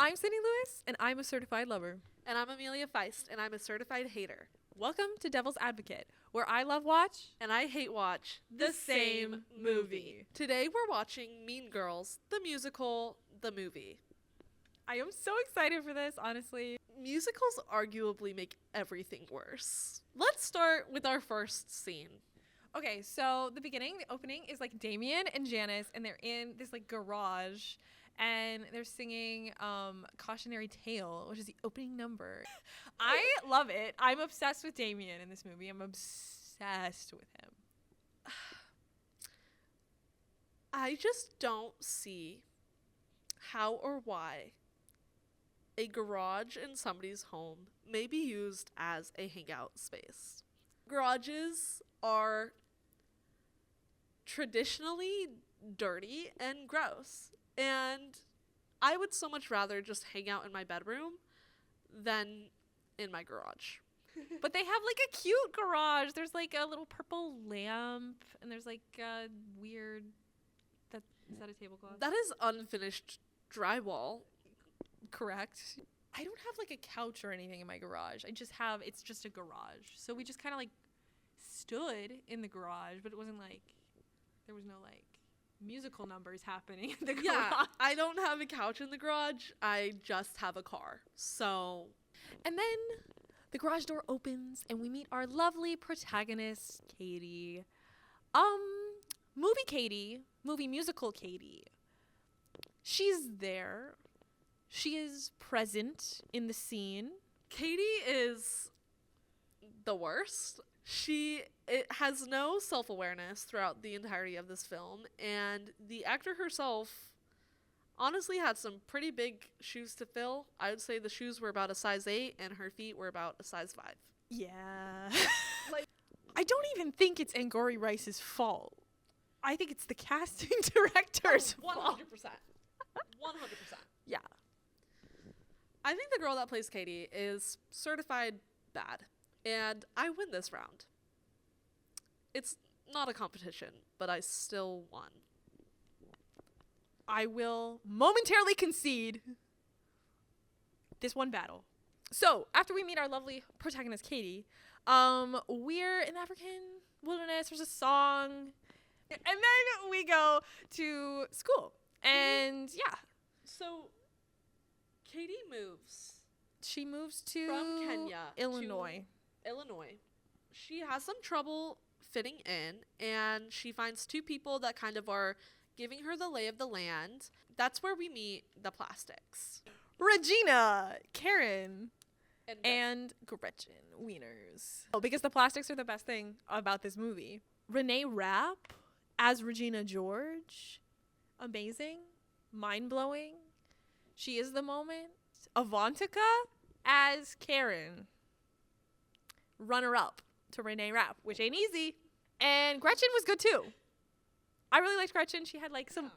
I'm Sydney Lewis, and I'm a certified lover. And I'm Amelia Feist, and I'm a certified hater. Welcome to Devil's Advocate, where I love watch And I hate watch the same movie. Today we're watching Mean Girls, the musical, the movie. I am so excited for this, honestly. Musicals arguably make everything worse. Let's start with our first scene. Okay, so the opening is like Damien and Janice, and they're in this like garage, and they're singing Cautionary Tale, which is the opening number. I love it. I'm obsessed with Damien in this movie. I'm obsessed with him. I just don't see how or why a garage in somebody's home may be used as a hangout space. Garages are traditionally dirty and gross, and I would so much rather just hang out in my bedroom than in my garage. But they have like a cute garage. There's like a little purple lamp, and there's like a weird. Is that a tablecloth? That is unfinished drywall. Correct. I don't have like a couch or anything in my garage. It's just a garage. So we just kind of like stood in the garage, but it wasn't like, there was no like musical numbers happening in the garage. Yeah, I don't have a couch in the garage. I just have a car. So. And then the garage door opens and we meet our lovely protagonist, Katie. Movie musical Katie. She's there. She is present in the scene. Katie is the worst. It has no self-awareness throughout the entirety of this film, and the actor herself honestly had some pretty big shoes to fill. I would say the shoes were about a size 8 and her feet were about a size 5. Yeah. Like, I don't even think it's Angourie Rice's fault. I think it's the casting director's fault. 100%. 100%. Yeah. I think the girl that plays Katie is certified bad, and I win this round. It's not a competition, but I still won. I will momentarily concede this one battle. So, after we meet our lovely protagonist, Katie, we're in the African wilderness. There's a song. And then we go to school. And, yeah. So, Katie moves. She moves to from Kenya Illinois. To Illinois. She has some trouble fitting in, and she finds two people that kind of are giving her the lay of the land. That's where we meet the Plastics. Regina, Karen, and Gretchen Wieners. Oh, because the Plastics are the best thing about this movie. Renee Rapp as Regina George. Amazing. Mind-blowing. She is the moment. Avantika as Karen. Runner-up to Renee Rapp, which ain't easy. And Gretchen was good too. I really liked Gretchen. She had like some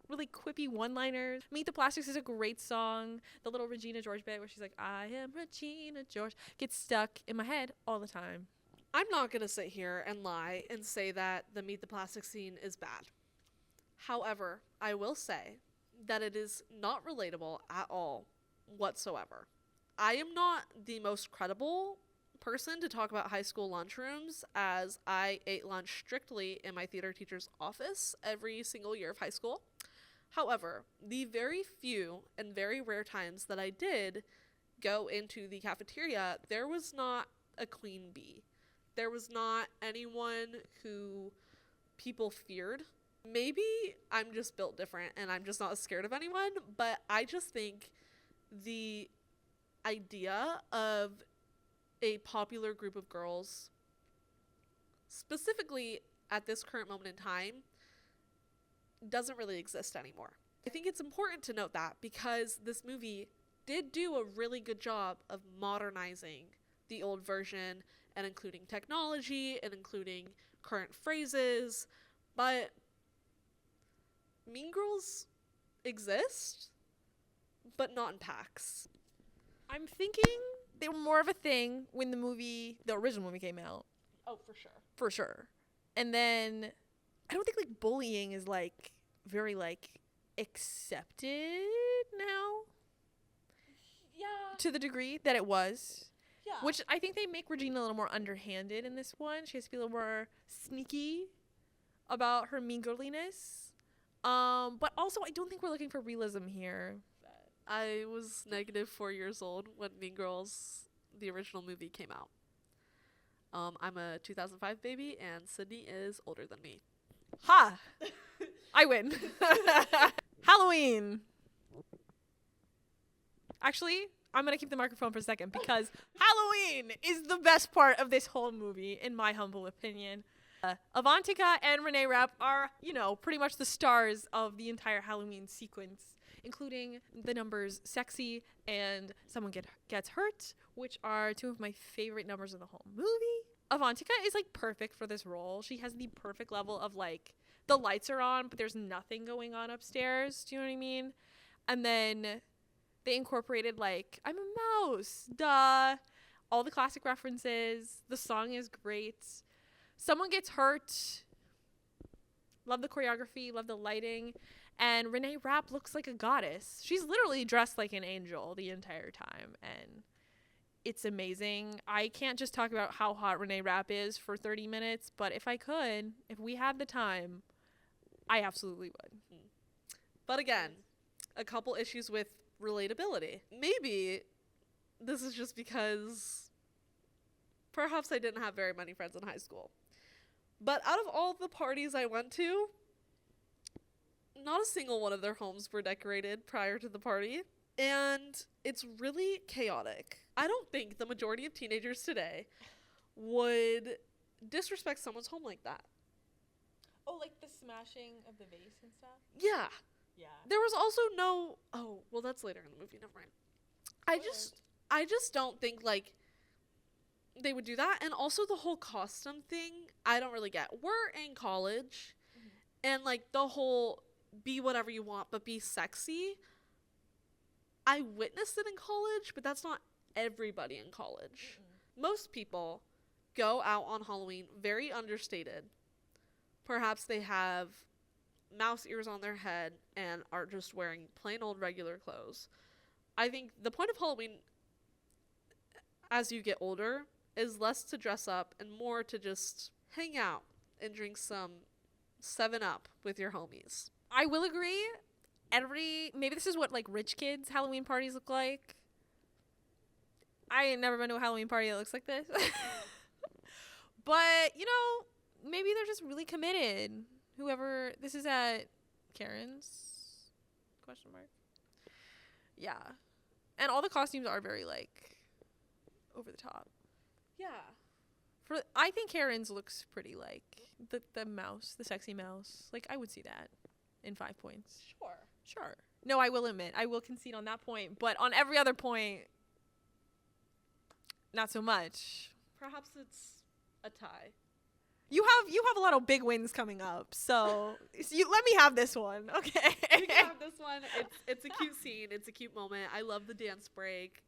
really quippy one-liners. Meet the Plastics is a great song. The little Regina George bit where she's like, I am Regina George, gets stuck in my head all the time. I'm not going to sit here and lie and say that the Meet the Plastics scene is bad. However, I will say that it is not relatable at all whatsoever. I am not the most credible person to talk about high school lunchrooms, as I ate lunch strictly in my theater teacher's office every single year of high school. However, the very few and very rare times that I did go into the cafeteria, there was not a queen bee. There was not anyone who people feared. Maybe I'm just built different and I'm just not scared of anyone, but I just think the idea of a popular group of girls, specifically at this current moment in time, doesn't really exist anymore. I think it's important to note that because this movie did do a really good job of modernizing the old version and including technology and including current phrases, but Mean Girls exist, but not in packs. I'm thinking they were more of a thing when the original movie came out. Oh, for sure. For sure. And then I don't think like bullying is like very like accepted now. to the degree that it was. Yeah. Which I think they make Regina a little more underhanded in this one. She has to be a little more sneaky about her mean girliness. But also, I don't think we're looking for realism here. I was negative 4 years old when Mean Girls, the original movie, came out. I'm a 2005 baby, and Sydney is older than me. Ha! I win. Halloween. Actually, I'm going to keep the microphone for a second because Halloween is the best part of this whole movie, in my humble opinion. Avantika and Renee Rapp are, pretty much the stars of the entire Halloween sequence, including the numbers Sexy and Someone Gets Hurt, which are two of my favorite numbers of the whole movie. Avantika is, perfect for this role. She has the perfect level of, the lights are on, but there's nothing going on upstairs. Do you know what I mean? And then they incorporated, I'm a mouse, duh. All the classic references. The song is great. Someone Gets Hurt. Love the choreography, love the lighting. And Renee Rapp looks like a goddess. She's literally dressed like an angel the entire time. And it's amazing. I can't just talk about how hot Renee Rapp is for 30 minutes, but if we had the time, I absolutely would. But again, a couple issues with relatability. Maybe this is just because perhaps I didn't have very many friends in high school. But out of all the parties I went to, not a single one of their homes were decorated prior to the party. And it's really chaotic. I don't think the majority of teenagers today would disrespect someone's home like that. Oh, the smashing of the vase and stuff? Yeah. Yeah. There was also no... Oh, well, that's later in the movie. Never mind. I just don't think, they would do that. And also the whole costume thing, I don't really get. We're in college, and, the whole be whatever you want, but be sexy. I witnessed it in college, but that's not everybody in college. Most people go out on Halloween very understated. Perhaps they have mouse ears on their head and are just wearing plain old regular clothes. I think the point of Halloween, as you get older, is less to dress up and more to just hang out and drink some 7-Up with your homies. I will agree. Maybe this is what rich kids' Halloween parties look like. I ain't never been to a Halloween party that looks like this. But, maybe they're just really committed. Whoever, this is at Karen's, ? Yeah. And all the costumes are very, over the top. Yeah. I think Karen's looks pretty the mouse, the sexy mouse. I would see that in 5 points. Sure. No, I will admit, I will concede on that point. But on every other point, not so much. Perhaps it's a tie. You have a lot of big wins coming up, so let me have this one, okay? You can have this one. It's a cute scene. It's a cute moment. I love the dance break.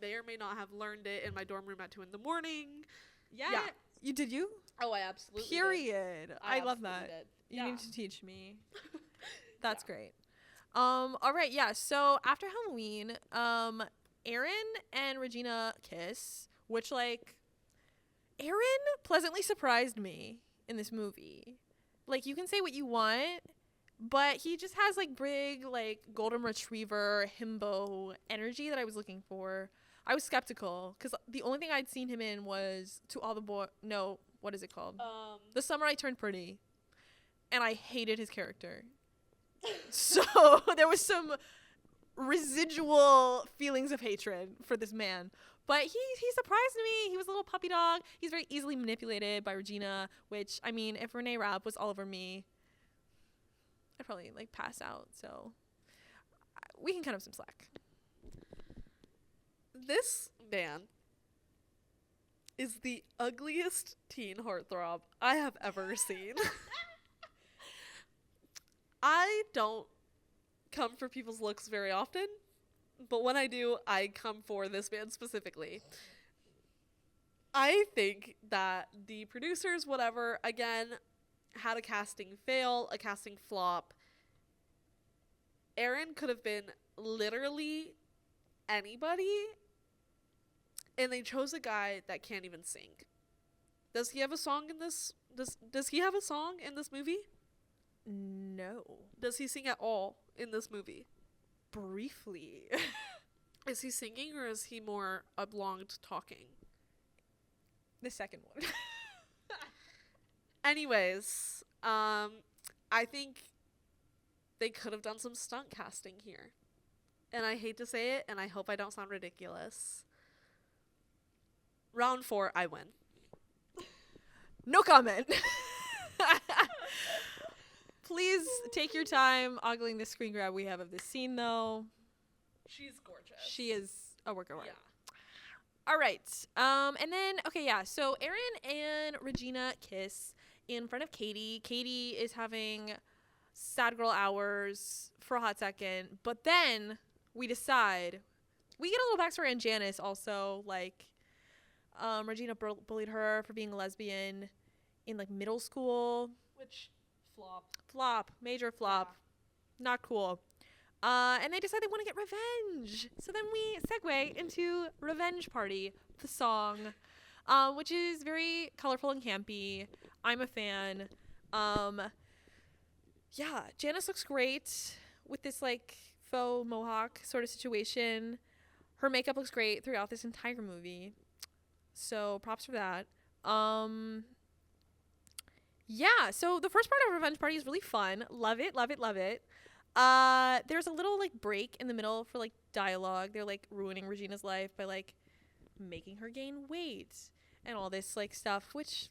May or may not have learned it in my dorm room at 2 a.m. Yeah. Did you? Oh, I absolutely Period. did. I love that. Did. You need to teach me. That's great. All right, yeah. So after Halloween, Aaron and Regina kiss, which Aaron pleasantly surprised me in this movie. You can say what you want, but he just has big golden retriever himbo energy that I was looking for. I was skeptical because the only thing I'd seen him in was To All the Boy. No, what is it called? The Summer I Turned Pretty, and I hated his character. So there was some residual feelings of hatred for this man. But he surprised me. He was a little puppy dog. He's very easily manipulated by Regina, which, if Renee Rapp was all over me, I'd probably, pass out. So we can cut him some slack. This man is the ugliest teen heartthrob I have ever seen. I don't come for people's looks very often. But when I do, I come for this man specifically. I think that the producers, whatever, again, had a casting fail, a casting flop. Aaron could have been literally anybody, And they chose a guy that can't even sing. Does he have a song in this? Does he have a song in this movie? No. Does he sing at all in this movie? Briefly. Is he singing or is he more oblonged talking? The second one. Anyways, I think they could have done some stunt casting here. And I hate to say it, and I hope I don't sound ridiculous. Round 4, I win. No comment. Please take your time ogling the screen grab we have of this scene, though. She's gorgeous. She is a work of art. Yeah. All right. And then, okay, yeah. So Aaron and Regina kiss in front of Katie. Katie is having sad girl hours for a hot second. But then we decide, we get a little backstory on Janice also. Like, Regina bullied her for being a lesbian in, like, middle school. Which, flop. Flop. Major flop. Yeah. Not cool. And they decide they want to get revenge. So then we segue into Revenge Party, the song, which is very colorful and campy. I'm a fan. Yeah, Janice looks great with this, like, faux mohawk sort of situation. Her makeup looks great throughout this entire movie. So props for that. Yeah, so the first part of Revenge Party is really fun. Love it, love it, love it. There's a little, like, break in the middle for, like, dialogue. They're, like, ruining Regina's life by, like, making her gain weight and all this, like, stuff, which,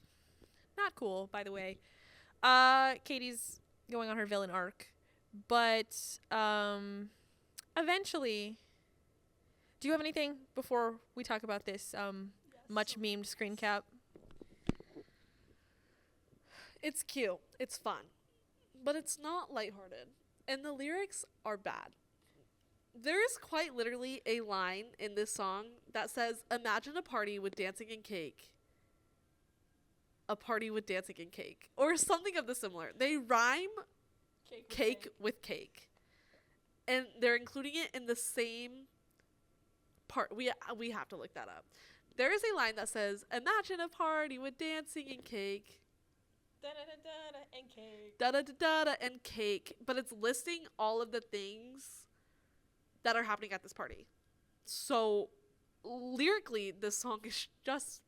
not cool, by the way. Katie's going on her villain arc, but, eventually, do you have anything before we talk about this, much memed screen cap? It's cute. It's fun. But it's not lighthearted. And the lyrics are bad. There is quite literally a line in this song that says, imagine a party with dancing and cake. A party with dancing and cake. Or something of the similar. They rhyme cake with cake. And they're including it in the same part. We have to look that up. There is a line that says, imagine a party with dancing and cake. Da-da-da-da-da and cake. Da-da-da-da-da and cake. But it's listing all of the things that are happening at this party. So, lyrically, this song is just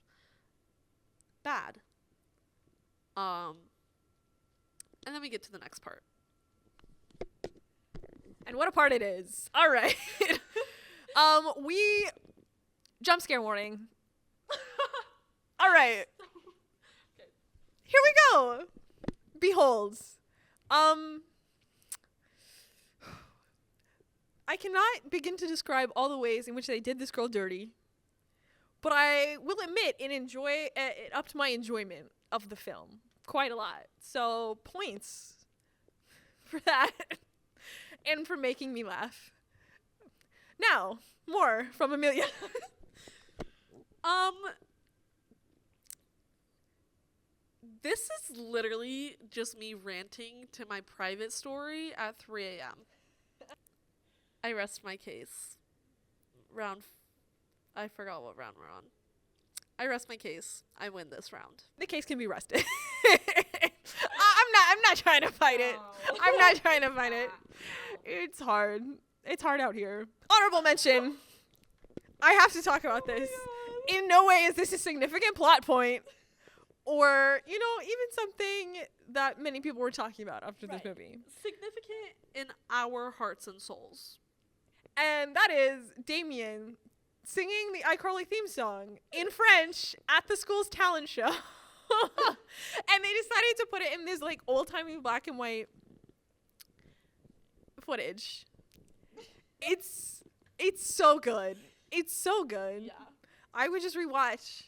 bad. And then we get to the next part. And what a part it is. All right. We... Jump scare warning. All right. Here we go. Behold. I cannot begin to describe all the ways in which they did this girl dirty, but I will admit it upped my enjoyment of the film quite a lot. So points for that and for making me laugh. Now, more from Amelia. This is literally just me ranting to my private story at 3 a.m. I rest my case. I forgot what round we're on. I rest my case. I win this round. The case can be rested. I'm not trying to fight it. I'm not trying to fight it. It's hard. It's hard out here. Honorable mention. I have to talk about this. In no way is this a significant plot point. Or, even something that many people were talking about after this movie. Significant in our hearts and souls. And that is Damien singing the iCarly theme song in French at the school's talent show. And they decided to put it in this, like, old-timey black and white footage. It's so good. It's so good. Yeah. I would just rewatch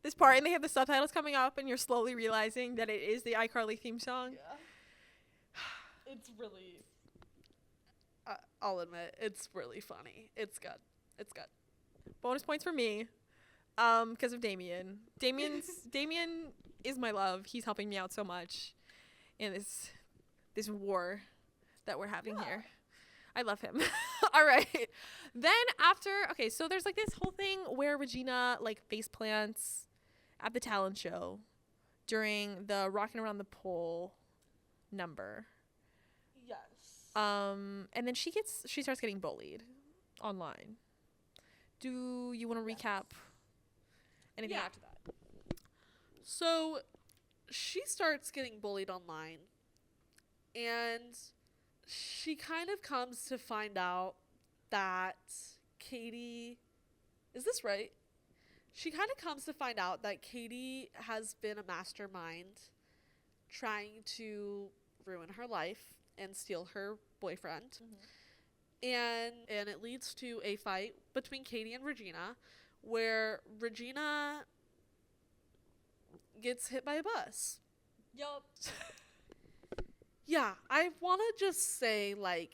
this part, and they have the subtitles coming up, and you're slowly realizing that it is the iCarly theme song. Yeah. It's really... I'll admit, it's really funny. It's good. It's good. Bonus points for me, because of Damien. Damien is my love. He's helping me out so much in this war that we're having here. I love him. All right. Then after, okay, so there's like this whole thing where Regina like face plants at the talent show during the Rocking Around the Pole number. Yes. And then she starts getting bullied online. Do you want to recap anything after that? So she starts getting bullied online, and she kind of comes to find out that Katie, is this right? She kind of comes to find out that Katie has been a mastermind trying to ruin her life and steal her boyfriend. And it leads to a fight between Katie and Regina, where Regina gets hit by a bus. Yup. Yeah, I want to just say, like,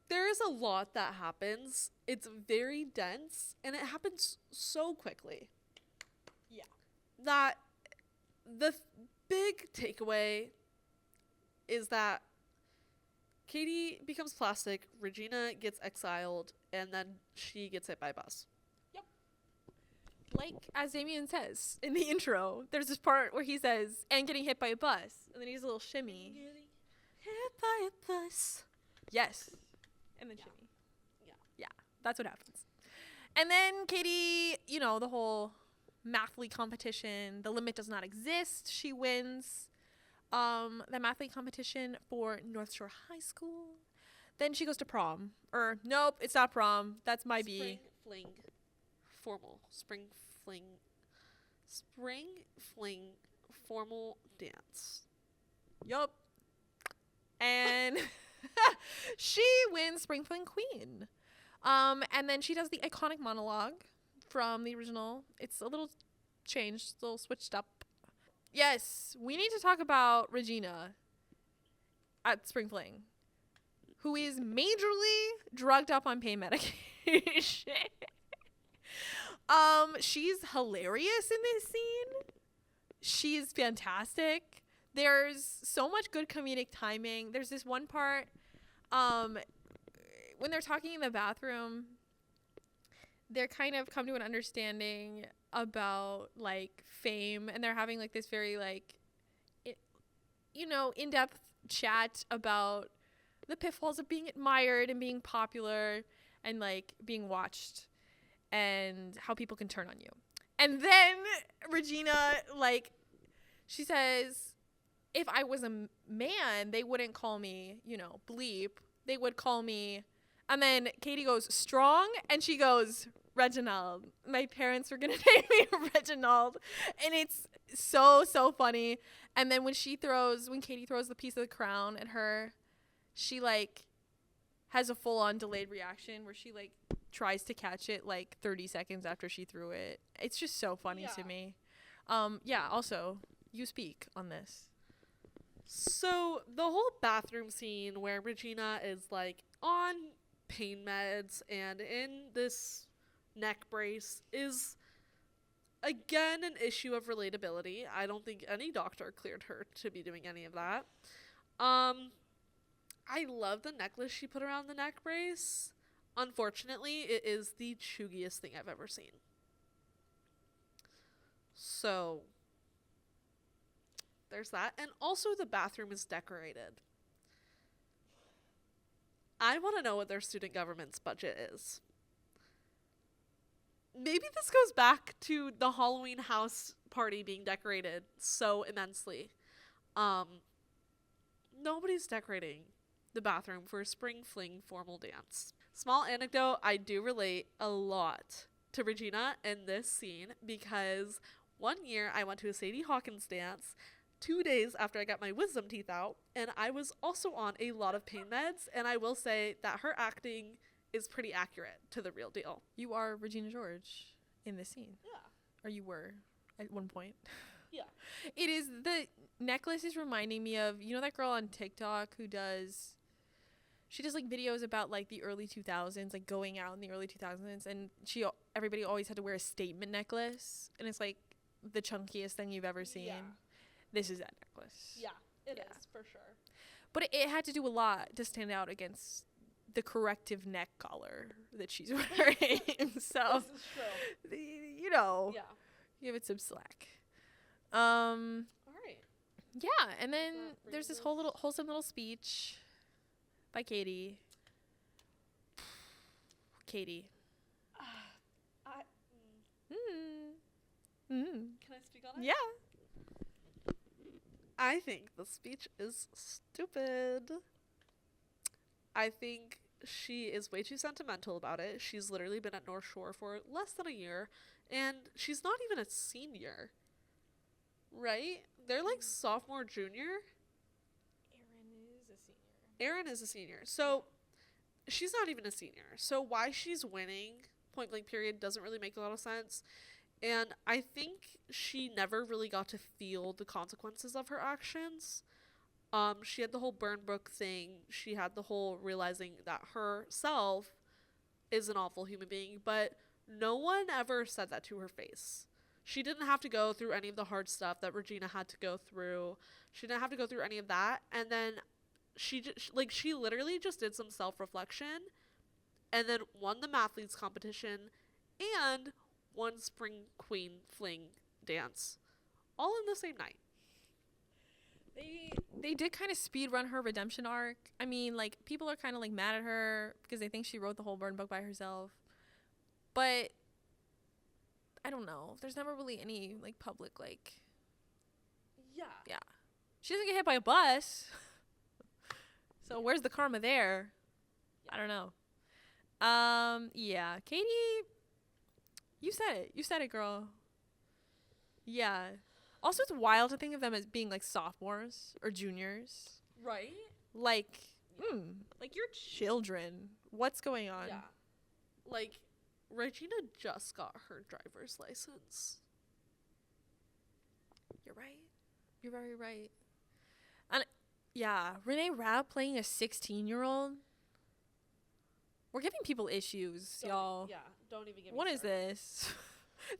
there is a lot that happens. It's very dense, and it happens so quickly. Yeah. That the big takeaway is that Katie becomes plastic, Regina gets exiled, and then she gets hit by a bus. Yep. Like, as Damien says in the intro, there's this part where he says, and getting hit by a bus, and then he does a little shimmy. Hit by a bus. Yes. And then shimmy. Yeah. Yeah, that's what happens. And then Katie, you know, the whole mathlete competition, the limit does not exist. She wins the mathlete competition for North Shore High School. Then she goes to prom. Or, nope, it's not prom. That's my B. Spring fling formal dance. Yup. And she wins Spring Fling Queen. And then she does the iconic monologue from the original. It's a little changed, a little switched up. Yes, we need to talk about Regina at Spring Fling, who is majorly drugged up on pain medication. She's hilarious in this scene. She's fantastic. There's so much good comedic timing. There's this one part when they're talking in the bathroom, they're kind of come to an understanding about like fame, and they're having like this very like in-depth chat about the pitfalls of being admired and being popular and like being watched and how people can turn on you. And then Regina, like, she says, if I was a man, they wouldn't call me, bleep. They would call me. And then Katie goes, strong. And she goes, Reginald. My parents were going to name me Reginald. And it's so, so funny. And then when Katie throws the piece of the crown at her, she, like, has a full-on delayed reaction where she, like, tries to catch it, like, 30 seconds after she threw it. It's just so funny to me. Also, you speak on this. So the whole bathroom scene where Regina is like on pain meds and in this neck brace is again an issue of relatability. I don't think any doctor cleared her to be doing any of that. I love the necklace she put around the neck brace. Unfortunately, it is the chuggiest thing I've ever seen. So there's that. And also the bathroom is decorated. I want to know what their student government's budget is. Maybe this goes back to the Halloween house party being decorated so immensely. Nobody's decorating the bathroom for a spring fling formal dance. Small anecdote, I do relate a lot to Regina in this scene because one year I went to a Sadie Hawkins dance 2 days after I got my wisdom teeth out, and I was also on a lot of pain meds, and I will say that her acting is pretty accurate to the real deal. You are Regina George in this scene. Yeah. Or you were at one point. Yeah. It is, the necklace is reminding me of, that girl on TikTok who she does like videos about like the early 2000s, like going out in the early 2000s, and everybody always had to wear a statement necklace, and it's like the chunkiest thing you've ever seen. Yeah. This is that necklace. Yeah, it is for sure. But it had to do a lot to stand out against the corrective neck collar that she's wearing. So, This is true. you know, Yeah. give it some slack. All right. Yeah, and then That there's this brings us- wholesome little speech by Katie. Katie. I, Mm. can I speak on it? Yeah. I think the speech is stupid. I think she is way too sentimental about it. She's literally been at North Shore for less than a year, and she's not even a senior. Right? They're like sophomore, junior. Erin is a senior. So she's not even a senior. So why she's winning point blank period doesn't really make a lot of sense. And I think she never really got to feel the consequences of her actions. She had the whole burn book thing. She had the whole realizing that herself is an awful human being, but no one ever said that to her face. She didn't have to go through any of the hard stuff that Regina had to go through. She didn't have to go through any of that. And then she literally just did some self-reflection and then won the mathletes competition and won spring queen fling dance all in the same night. They did kind of speed run her redemption arc. I mean, like, people are kind of like mad at her because they think she wrote the whole burn book by herself. But I don't know. There's never really any like public like Yeah. she doesn't get hit by a bus. So where's the karma there? I don't know. Yeah, Katie, you said it, girl. Yeah. Also, it's wild to think of them as being like sophomores or juniors. Right? Like, like you're children. What's going on? Yeah. Like, Regina just got her driver's license. You're right. You're very right. And yeah, Renee Rapp playing a 16-year-old. We're giving people issues, y'all. Yeah, don't even get me What is started. this?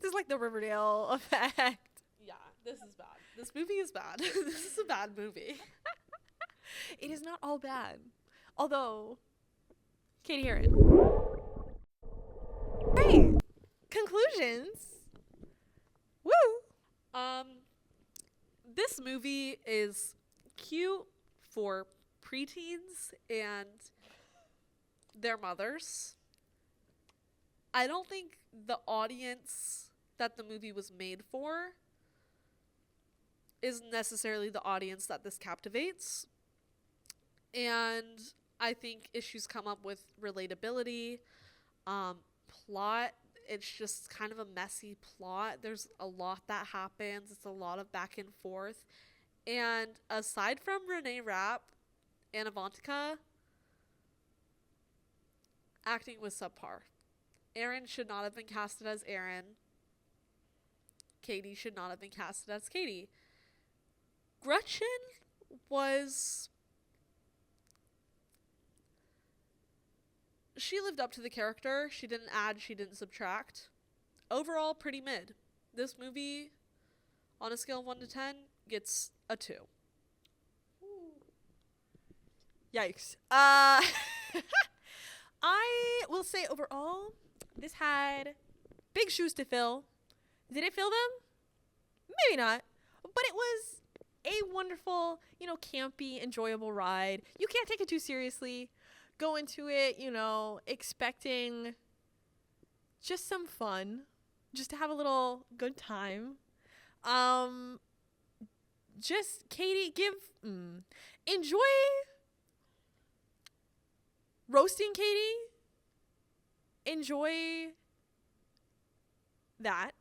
This is like the Riverdale effect. Yeah, this is bad. This movie is bad. This is a bad movie. It is not all bad. Although, Katie Heron. Right. Conclusions. Woo. This movie is cute for preteens and their mothers. I don't think the audience that the movie was made for is necessarily the audience that this captivates. And I think issues come up with relatability, plot. It's just kind of a messy plot. There's a lot that happens. It's a lot of back and forth. And aside from Renee Rapp and Avantika, acting was subpar. Erin should not have been casted as Erin. Katie should not have been casted as Katie. Gretchen was... She lived up to the character. She didn't add, she didn't subtract. Overall, pretty mid. This movie, on a scale of 1 to 10, gets a 2. Yikes. I will say overall, this had big shoes to fill. Did it fill them? Maybe not. But it was a wonderful, campy, enjoyable ride. You can't take it too seriously. Go into it, expecting just some fun. Just to have a little good time. Just, Katie, enjoy roasting Katie. Enjoy that.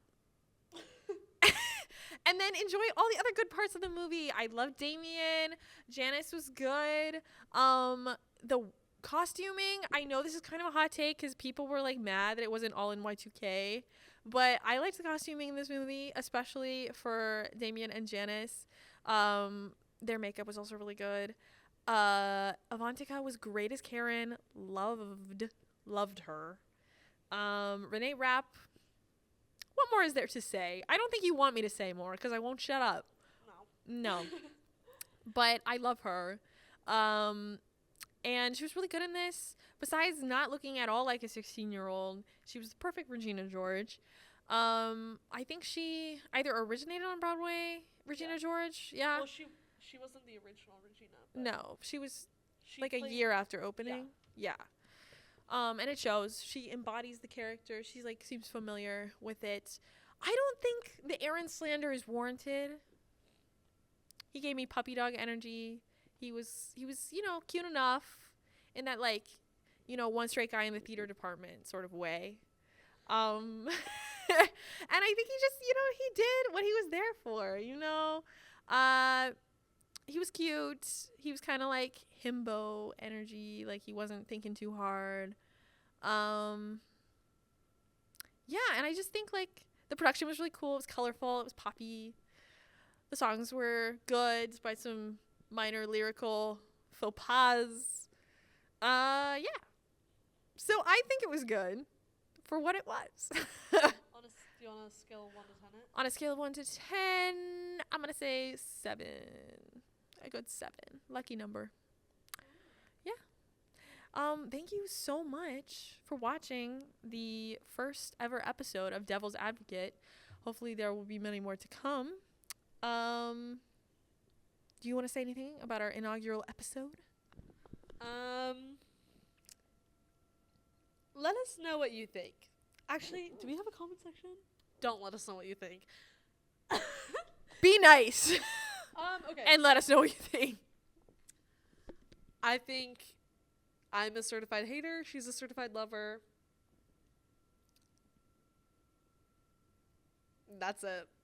And then enjoy all the other good parts of the movie. I love Damien. Janice was good. The costuming, I know this is kind of a hot take because people were like mad that it wasn't all in Y2K. But I liked the costuming in this movie, especially for Damien and Janice. Their makeup was also really good. Avantika was great as Karen. Loved her. Renee Rapp. What more is there to say? I don't think you want me to say more because I won't shut up. No. But I love her. And she was really good in this. Besides not looking at all like a 16-year-old, she was the perfect Regina George. I think she either originated on Broadway, Regina George. Yeah. Well, she wasn't the original Regina. No, she was She like played, a year after opening. Yeah. And it shows. She embodies the character. She's like seems familiar with it. I don't think the Aaron slander is warranted. He gave me puppy dog energy. He was, cute enough in that like, one straight guy in the theater department sort of way. And I think he just, he did what he was there for, he was cute. He was kind of like himbo energy. Like he wasn't thinking too hard. Yeah. And I just think like the production was really cool. It was colorful. It was poppy. The songs were good despite some minor lyrical faux pas. Yeah. So I think it was good for what it was. Do you want a scale of 1 to 10 it? On a scale of 1 to 10, I'm going to say 7. A good 7. Lucky number. Yeah. Thank you so much for watching the first ever episode of Devil's Advocate. Hopefully there will be many more to come. Do you want to say anything about our inaugural episode? Let us know what you think. Actually, do we have a comment section? Don't let us know what you think. Be nice. Okay. And let us know what you think. I think I'm a certified hater. She's a certified lover. That's it.